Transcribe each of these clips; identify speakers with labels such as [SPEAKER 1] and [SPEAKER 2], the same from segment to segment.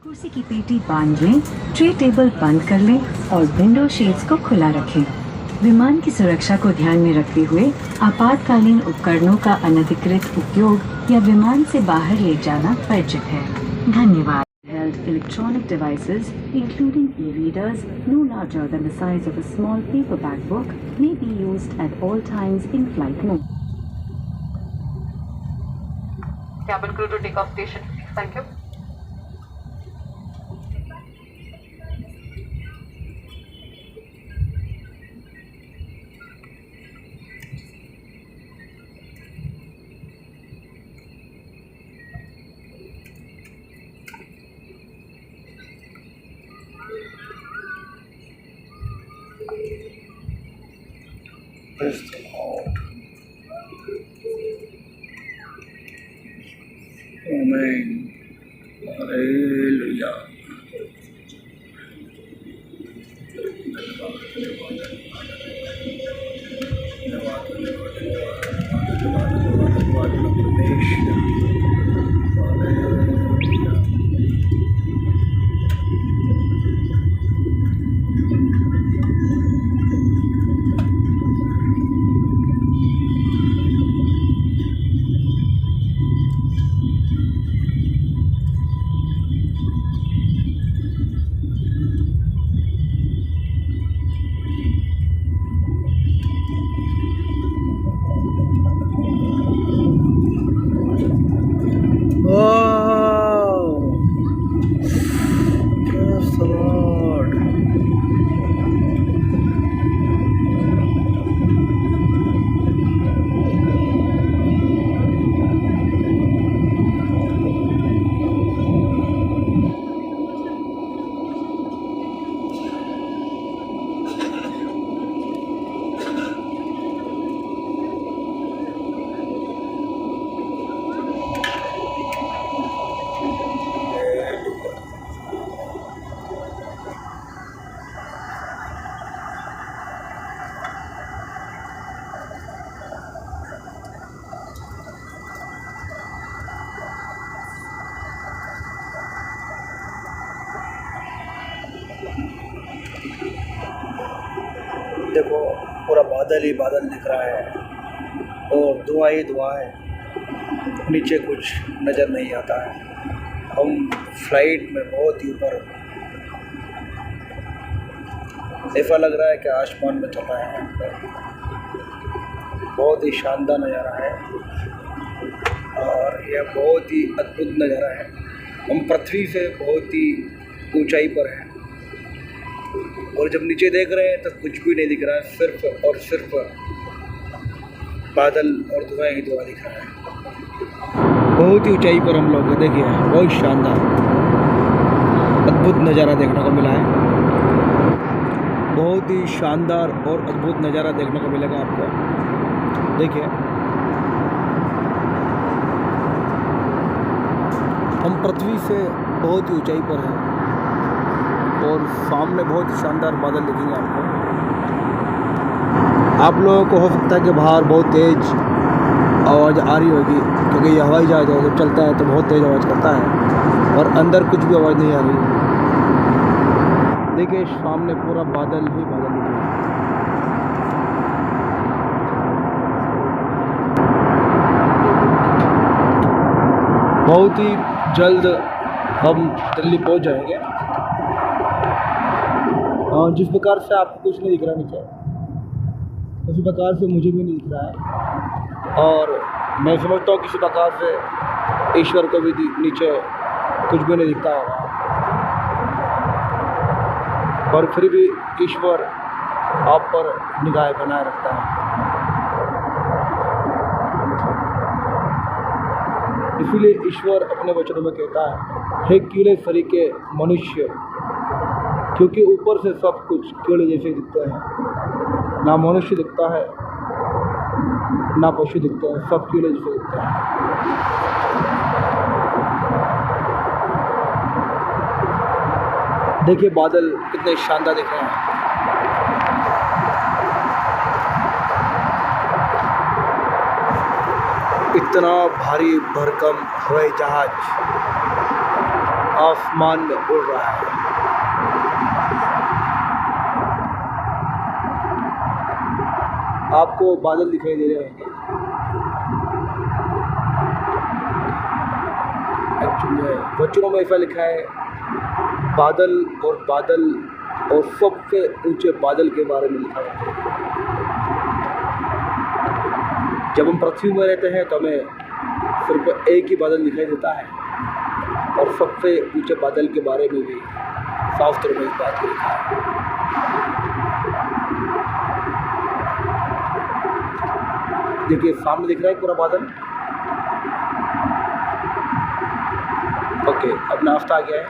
[SPEAKER 1] कुर्सी की पेटी बांध लें, ट्रे टेबल बंद कर लें और विंडो शेड्स को खुला रखें। विमान की सुरक्षा को ध्यान में रखते हुए आपातकालीन उपकरणों का अनधिकृत उपयोग या विमान से बाहर ले जाना वर्जित है। धन्यवाद। Held electronic devices, including e-readers, no larger than the size of a small paperback book, may be used at all times in flight mode.
[SPEAKER 2] Cabin crew to take off station, please. Thank you.
[SPEAKER 3] Praise the Lord. Amen. Hallelujah. Wow! Praise the Lord. देखो पूरा बादल ही बादल दिख रहा है और धुआं ही धुआं है, नीचे कुछ नज़र नहीं आता है। हम फ्लाइट में बहुत ही ऊपर, ऐसा लग रहा है कि आसमान में चल रहा है। बहुत ही शानदार नज़ारा है और यह बहुत ही अद्भुत नज़ारा है। हम पृथ्वी से बहुत ही ऊंचाई पर हैं और जब नीचे देख रहे हैं तो कुछ भी नहीं दिख रहा है, सिर्फ और सिर्फ बादल और धुआं ही धुआं दिख रहा है। बहुत ही ऊंचाई पर हम लोग हैं, देखिए बहुत शानदार अद्भुत नज़ारा देखने को मिला है। बहुत ही शानदार और अद्भुत नज़ारा देखने को मिलेगा आपको। देखिए हम पृथ्वी से बहुत ही ऊंचाई पर हैं और सामने बहुत ही शानदार बादल दिखेंगे आपको। आप लोगों को हो सकता है कि बाहर बहुत तेज़ आवाज़ आ रही होगी, क्योंकि ये हवाई जहाज जब चलता है तो बहुत तेज़ आवाज़ करता है और अंदर कुछ भी आवाज़ नहीं आ रही। देखिए सामने पूरा बादल ही बादल दिखेगा। बहुत ही जल्द हम दिल्ली पहुंच जाएंगे। जिस प्रकार से आपको कुछ नहीं दिख रहा नीचे, उसी प्रकार से मुझे भी नहीं दिख रहा है और मैं समझता हूँ किसी प्रकार से ईश्वर को भी नीचे कुछ भी नहीं दिखता होगा, और फिर भी ईश्वर आप पर निगाह बनाए रखता है। इसीलिए ईश्वर अपने वचनों में कहता है, हे कीड़े सरीखे मनुष्य, क्योंकि ऊपर से सब कुछ कीड़े जैसे दिखते हैं, ना मनुष्य दिखता है ना पशु दिखते हैं, सब कीड़े जैसे दिखते हैं। देखिए बादल कितने शानदार दिख रहे हैं। इतना भारी भरकम हवाई जहाज आसमान में उड़ रहा है। आपको बादल दिखाई दे रहे होंगे। एक्चुअली वचनों में ऐसा लिखा है, बादल और सबसे ऊंचे बादल के बारे में लिखा है। जब हम पृथ्वी में रहते हैं तो हमें सिर्फ एक ही बादल दिखाई देता है, और सबसे ऊंचे बादल के बारे में भी साफ तौर पर इस बात को लिखा है। देखिए सामने दिख रहा है पूरा बादल। ओके, अब नाश्ता आ गया है।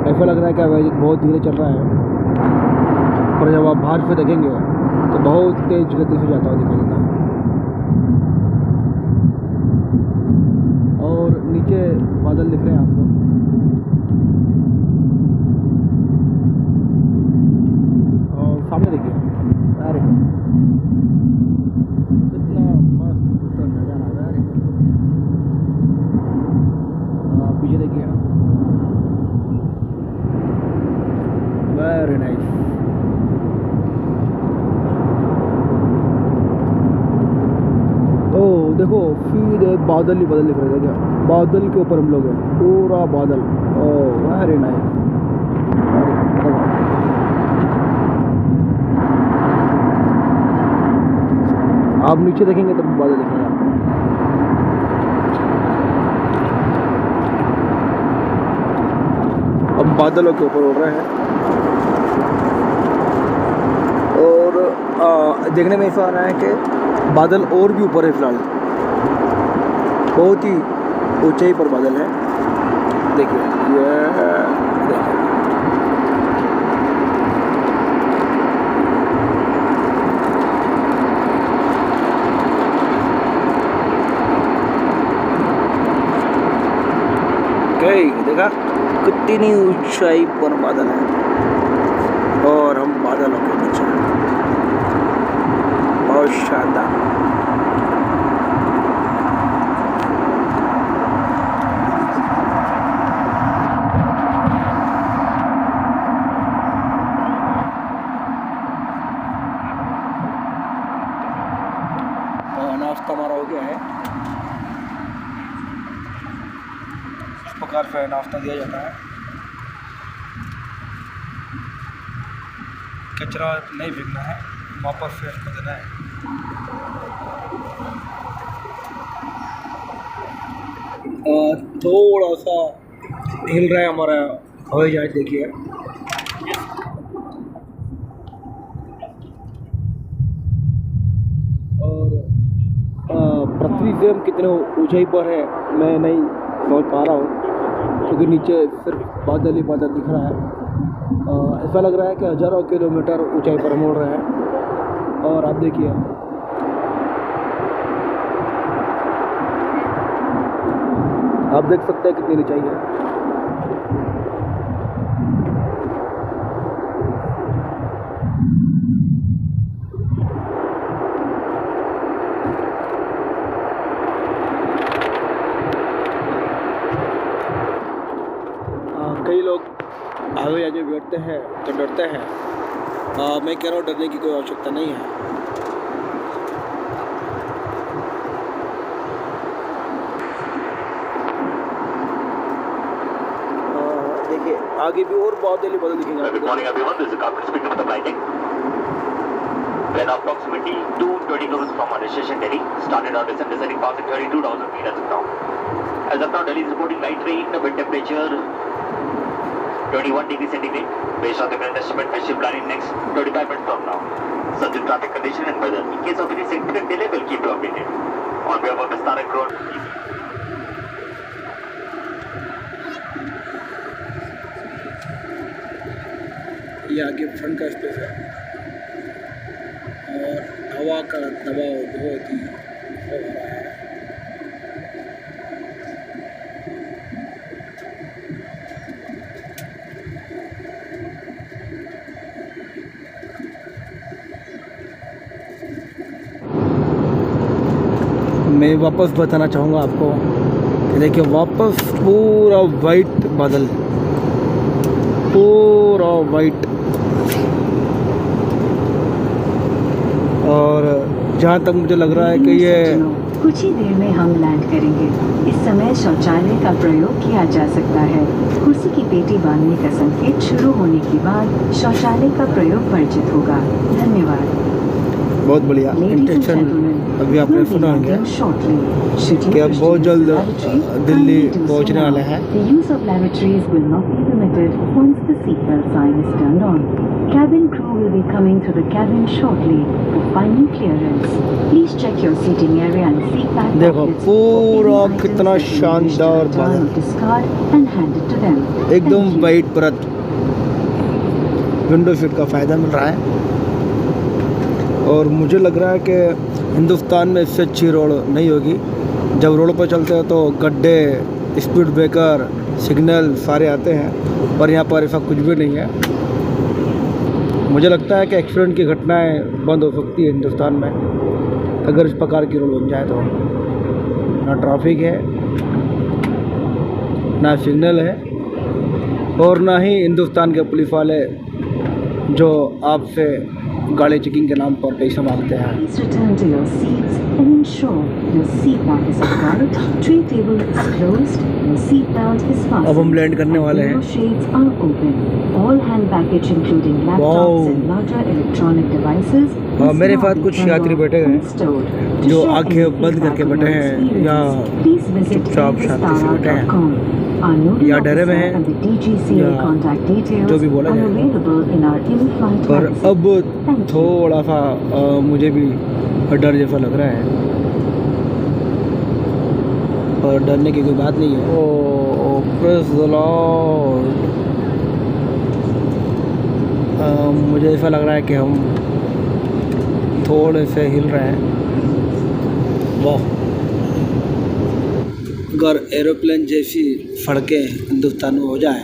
[SPEAKER 3] ऐसा लग रहा है कि मैजिक बहुत धीरे चल रहा है, पर जब आप बाहर से देखेंगे तो बहुत तेज गति से जाता हुआ दिखाई देता है। और नीचे बादल दिख रहे हैं आपको। और सामने देखिए, अरे कितना मस्त नज़ारा है। पीछे देखिए, वेरी नाइस। ओ देखो, सीधे बादल ही बादल दिख रहे थे क्या? बादल के ऊपर हम लोग हैं, पूरा बादल। ओ वेरी नाइस। आप नीचे देखेंगे तब बादल दिखेंगे आपको। अब बादलों के ऊपर उड़ रहे हैं, और देखने में ऐसा आ रहा है कि बादल और भी ऊपर है फिलहाल, बहुत ही ऊंचाई पर बादल है। देखिए ये देखिए, देखा कितनी ऊंचाई पर बादल है, और हम बादलों के नीचे हैं। बहुत शानदार। नाश्ता हमारा हो गया है। इस प्रकार से नाश्ता दिया जाता है। कचरा नहीं फेंकना है, वापस से इसको देना है। थोड़ा सा हिल रहा है हमारा हवाई जहाज, देखिए। और पृथ्वी से हम कितने ऊंचाई पर है मैं नहीं समझ पा रहा हूँ, क्योंकि नीचे सिर्फ बादल ही बादल दिख रहा है। ऐसा लग रहा है कि हज़ारों किलोमीटर ऊंचाई पर हम उड़ रहे हैं। और आप देखिए, आप देख सकते हैं कितनी ऊंचाई है। कई लोग आगे आगे बैठते हैं तो डरते हैं। मैं कह रहा हूँ डरने की कोई आवश्यकता नहीं है। देखिए आगे भी और बादल ही बादल दिखेंगे।
[SPEAKER 4] Good morning everyone, this is Kapil speaking with the flighting. When approximately 220 km from our destination Delhi, started our descent descending past 32,000 feet as of now. As of now, Delhi is reporting light rain, wind temperature 21 degrees centigrade. Based on the current estimate, we should plan in next 25 minutes from now. Such traffic condition and weather. In case of any significant delay, we'll keep you updated. On behalf of Vistara Road.
[SPEAKER 3] ये आगे front का space है, और हवा का दबाव बहुत ही हो रहा है। मैं वापस बताना चाहूँगा आपको कि देखिए वापस पूरा वाइट बादल, पूरा वाइट। और जहाँ तक मुझे लग रहा है कि ये
[SPEAKER 1] कुछ ही देर में हम लैंड करेंगे। इस समय शौचालय का प्रयोग किया जा सकता है। कुर्सी की पेटी बांधने का संकेत शुरू होने के बाद शौचालय का प्रयोग वर्जित होगा। धन्यवाद।
[SPEAKER 3] बहुत बढ़िया इंटेंशन अभी आपने सुना होंगे कि अब बहुत जल्द दिल्ली पहुंचने वाला है।
[SPEAKER 1] The use of lavatories will not be permitted once the seatbelt sign is turned on. Cabin crew will be coming to the cabin shortly for final clearance. Please check your seating area and seat back
[SPEAKER 3] देखो पूरा कितना शानदार बादल,
[SPEAKER 1] discard and hand it to them.
[SPEAKER 3] एकदम white परत। Window seat का फ़ायदा मिल रहा है और मुझे लग रहा है कि हिंदुस्तान में इससे अच्छी रोड नहीं होगी। जब रोड पर चलते हैं तो गड्ढे, स्पीड ब्रेकर, सिग्नल सारे आते हैं, पर यहाँ पर ऐसा कुछ भी नहीं है। मुझे लगता है कि एक्सीडेंट की घटनाएं बंद हो सकती है हिंदुस्तान में अगर इस प्रकार की रोड बन जाए तो। ना ट्रैफिक है, ना सिग्नल है, और ना ही हिंदुस्तान के पुलिस वाले जो आपसे गाड़ी चेकिंग के नाम पर पैसा मांगते हैं।
[SPEAKER 1] Please return to your seats and ensure your seat back is upright, tray table is closed, your seat belt is fastened.
[SPEAKER 3] अब हम लैंड करने वाले हैं।
[SPEAKER 1] Window shades are open. All hand baggage including laptops and larger electronic devices.
[SPEAKER 3] हाँ, मेरे साथ कुछ यात्री बैठे हैं जो आंखें बंद करके बैठे हैं या चुपचाप शांति से बैठे हैं, या डरे हुए हैं, या जो भी बोला जाए। पर अब थोड़ा सा मुझे भी डर जैसा लग रहा है, पर डरने की कोई बात नहीं है। ओ प्रेज़ द लॉर्ड। मुझे ऐसा लग रहा है कि हम थोड़े से हिल रहे हैं। वाह, अगर एरोप्लेन जैसी सड़कें हिंदुस्तान में हो जाए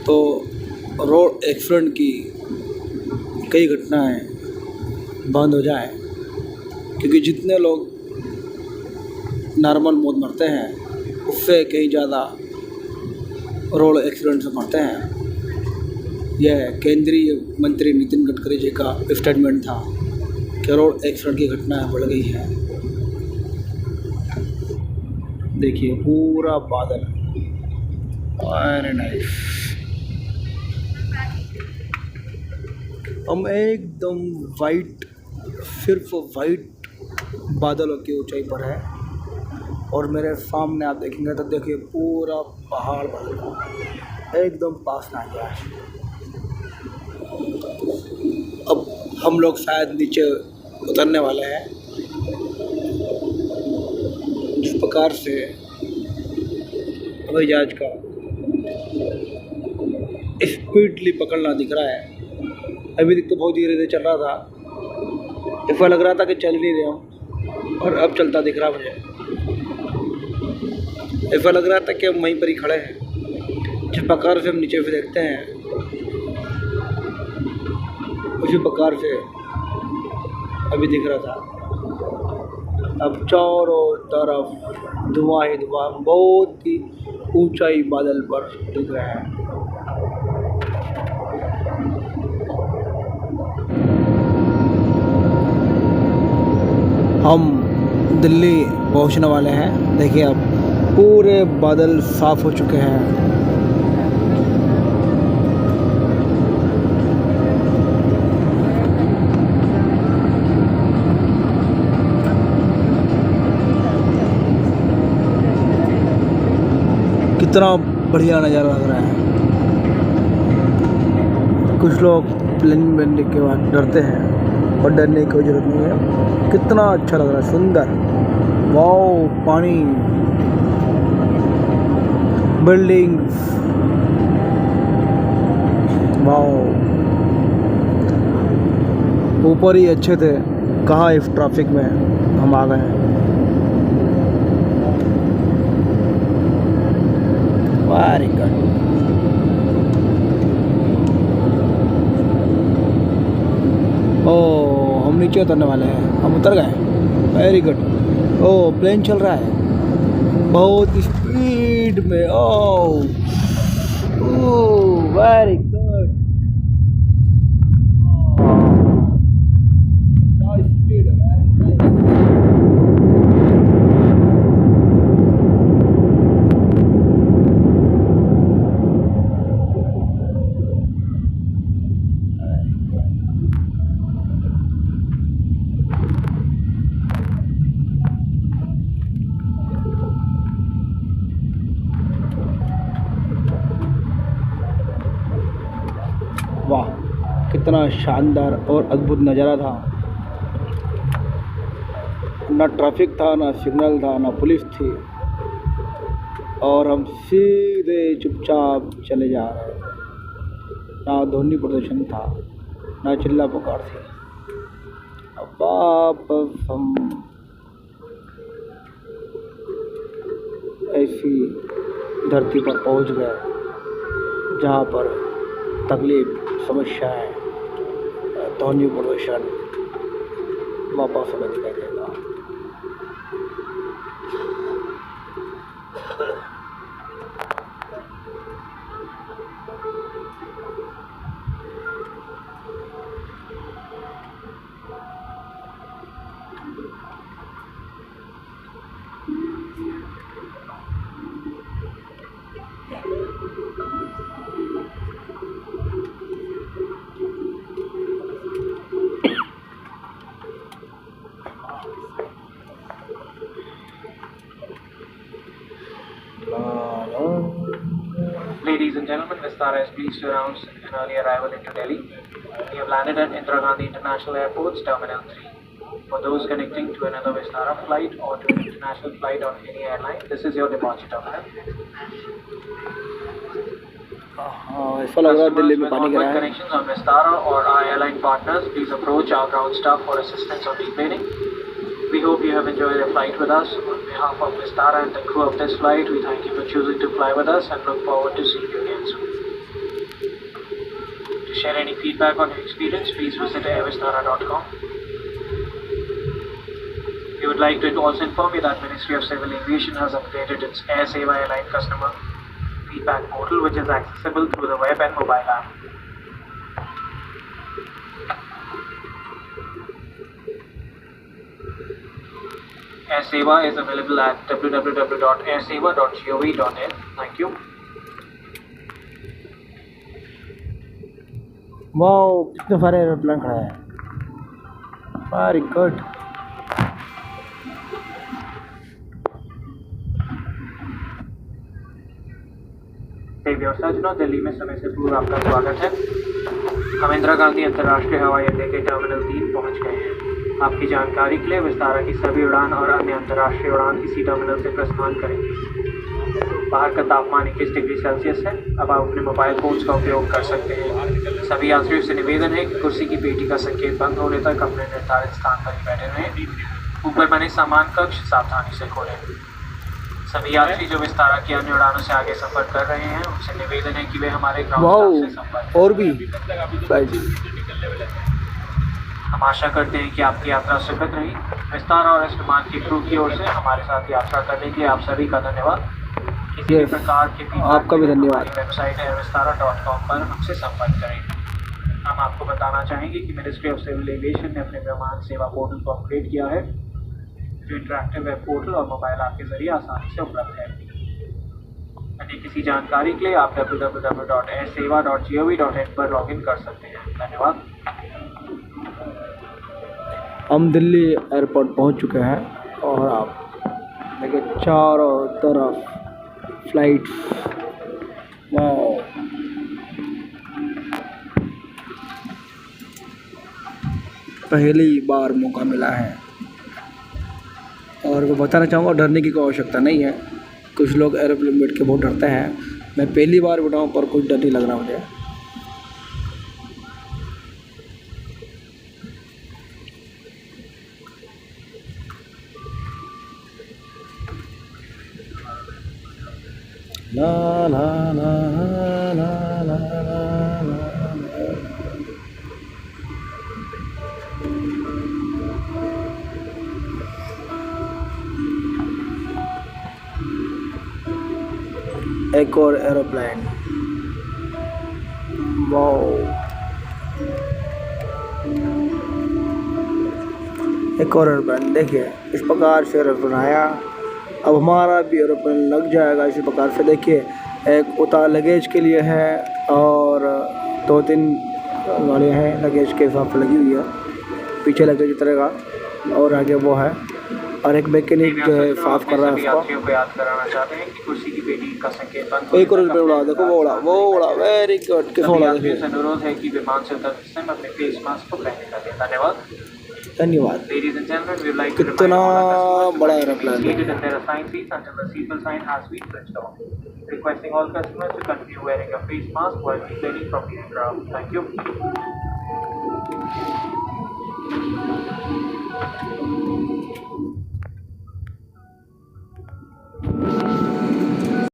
[SPEAKER 3] तो रोड एक्सीडेंट की कई घटनाएं बंद हो जाए, क्योंकि जितने लोग नॉर्मल मौत मरते हैं उससे कहीं ज़्यादा रोड एक्सीडेंट से मरते हैं। यह केंद्रीय मंत्री नितिन गडकरी जी का स्टेटमेंट था कि रोड एक्सीडेंट की घटनाएं बढ़ गई हैं। देखिए पूरा बादल, वेरी नाइस। हम एकदम वाइट, सिर्फ वाइट बादलों की ऊंचाई पर है, और मेरे सामने आप देखेंगे तो देखिए पूरा पहाड़ बादल एकदम पास में आ गया है। अब हम लोग शायद नीचे उतरने वाले हैं। जिस प्रकार से हवाई जहाज का स्पीडली पकड़ना दिख रहा है, अभी तक तो बहुत धीरे धीरे चल रहा था, ऐसा लग रहा था कि चल नहीं रहे हम, और अब चलता दिख रहा मुझे। ऐसा लग रहा था कि हम वहीं पर ही खड़े हैं। जिस प्रकार से हम नीचे से देखते हैं उसी प्रकार से अभी दिख रहा था। अब चारों तरफ धुआं ही धुआं, बहुत ही ऊंचाई बादल पर दिख रहा है। हम दिल्ली पहुंचने वाले हैं। देखिए अब पूरे बादल साफ हो चुके हैं। कितना बढ़िया नज़ारा लग रहा है। कुछ लोग प्लेन बनने के बाद डरते हैं, और डरने की कोई ज़रूरत नहीं है। कितना अच्छा लग रहा है, सुंदर। वाओ, पानी, बिल्डिंग्स, वाओ। ऊपर ही अच्छे थे, कहाँ इस ट्रैफिक में हम आ गए हैं। Very good. ओ, हम नीचे उतरने वाले हैं। हम उतर गए, वेरी गुड। ओ प्लेन चल रहा है बहुत स्पीड में। ओ वेरी गुड। स्पीड वाह, कितना शानदार और अद्भुत नज़ारा था। ना ट्रैफिक था, ना सिग्नल था, ना पुलिस थी, और हम सीधे चुपचाप चले जा रहे हैं। ना ध्वनि प्रदर्शन था, ना चिल्ला पुकार थी। अब वापस हम ऐसी धरती पर पहुंच गए जहाँ पर तकलीफ, समस्याएं, ध्वनि प्रदूषण वापस हमें दिखाई देगा।
[SPEAKER 5] Ladies and gentlemen, Vistara is pleased to announce an early arrival into Delhi. We have landed at Indira Gandhi International Airport's Terminal 3. For those connecting to another Vistara flight or to an international flight on any airline, this is your departure terminal.
[SPEAKER 3] हाँ, ऐसा लग रहा है दिल्ली में पानी गिरा है।
[SPEAKER 5] Connections on Vistara or our airline partners, please approach our ground staff for assistance on deplaning. We hope you have enjoyed your flight with us. On behalf of Vistara and the crew of this flight, we thank you for choosing to fly with us and look forward to seeing you again soon. To share any feedback on your experience, please visit airvistara.com. We would like to also inform you that Ministry of Civil Aviation has updated its Air Seva Airline customer feedback portal, which is accessible through the web and mobile app. Air Seva is available at www.airseva.gov.in. Thank you.
[SPEAKER 3] Wow, कितने सारे aeroplane खड़े हैं। Very good.
[SPEAKER 5] देवी और सज्जनों, दिल्ली में समय से पूर्व आपका स्वागत है। हम इंदिरा गांधी अंतर्राष्ट्रीय हवाई अड्डे के टर्मिनल 3 पहुंच गए हैं। आपकी जानकारी के लिए विस्तारा की सभी उड़ान और अन्य अंतर्राष्ट्रीय उड़ान इसी टर्मिनल से प्रस्थान करेंगी। बाहर का तापमान 21 डिग्री सेल्सियस है। अब आप अपने मोबाइल फोन्स का उपयोग कर सकते हैं। सभी यात्रियों से निवेदन है कि कुर्सी की पेटी का संकेत बंद होने तक अपने निर्धारित स्थान पर ही बैठे रहें। ऊपर बने सामान कक्ष सावधानी से खोलें। सभी यात्री जो विस्तारा की अन्य उड़ानों से आगे सफर कर रहे हैं, उनसे निवेदन है कि वे हमारे ग्राउंड स्टाफ से संपर्क करें।
[SPEAKER 3] और भी
[SPEAKER 5] हम आशा करते हैं कि आपकी यात्रा सुखद रही। विस्तारा और इस विमान की क्रू की ओर से हमारे साथ यात्रा करने के लिए आप सभी का धन्यवाद। किसी भी प्रकार के
[SPEAKER 3] आपका भी धन्यवाद।
[SPEAKER 5] वेबसाइट airvistara.com पर हमसे संपर्क करें। हम आपको बताना चाहेंगे कि मिनिस्ट्री ऑफ सिविल एविएशन ने अपने विमान सेवा पोर्टल को अपग्रेड किया है, जो इंटरैक्टिव वेब पोर्टल और मोबाइल ऐप के जरिए आसानी से उपलब्ध है। अन्य किसी जानकारी के लिए आप www.airseva.gov.in पर लॉगिन कर सकते हैं। धन्यवाद।
[SPEAKER 3] हम दिल्ली एयरपोर्ट पहुंच चुके हैं और आप देखिए चारों तरफ फ्लाइट्स। वाओ, पहली बार मौका मिला है और मैं बताना चाहूँगा डरने की कोई आवश्यकता नहीं है। कुछ लोग एरोप्लेन में बैठ के बहुत डरते हैं। मैं पहली बार बैठा हूँ पर कुछ डर नहीं लग रहा मुझे। ला ला ला ला ला ला ला। एक और एरोप्लेन। वाओ, एक और एरोप्लेन। देखिए इस प्रकार से एरोप्लेन आया। अब हमारा भी एरोप्लेन लग जाएगा इसी प्रकार से। देखिए एक उतार लगेज के लिए है और 2-3 गाड़ियाँ हैं लगेज के हिसाब से लगी हुई है। पीछे लगेज उतरेगा और आगे वो है, और एक मैकेनिक जो है साफ कर रहा है उसको।
[SPEAKER 5] यात्रियों को याद कराना चाहते हैं कि कुर्सी की पेटी का संकेत बंद
[SPEAKER 3] एक और एरोप्लेन उड़ा, देखो वो उड़ा, वेरी गुड। किस उड़ा?
[SPEAKER 5] यात्रियों से अनुरोध है कि विमान से उतरते समय अपने फेस मास्क को पहने रखें। धन्यवाद।
[SPEAKER 3] धन्यवाद।
[SPEAKER 5] Ladies and gentlemen, we would like to remind
[SPEAKER 3] कितना
[SPEAKER 5] all our customers to
[SPEAKER 3] बड़ा
[SPEAKER 5] remain
[SPEAKER 3] एरोप्लेन है।
[SPEAKER 5] seated in their assigned seats until the seatbelt sign has been switched off. Requesting all customers to continue wearing a face mask while refraining from the aircraft. Thank you.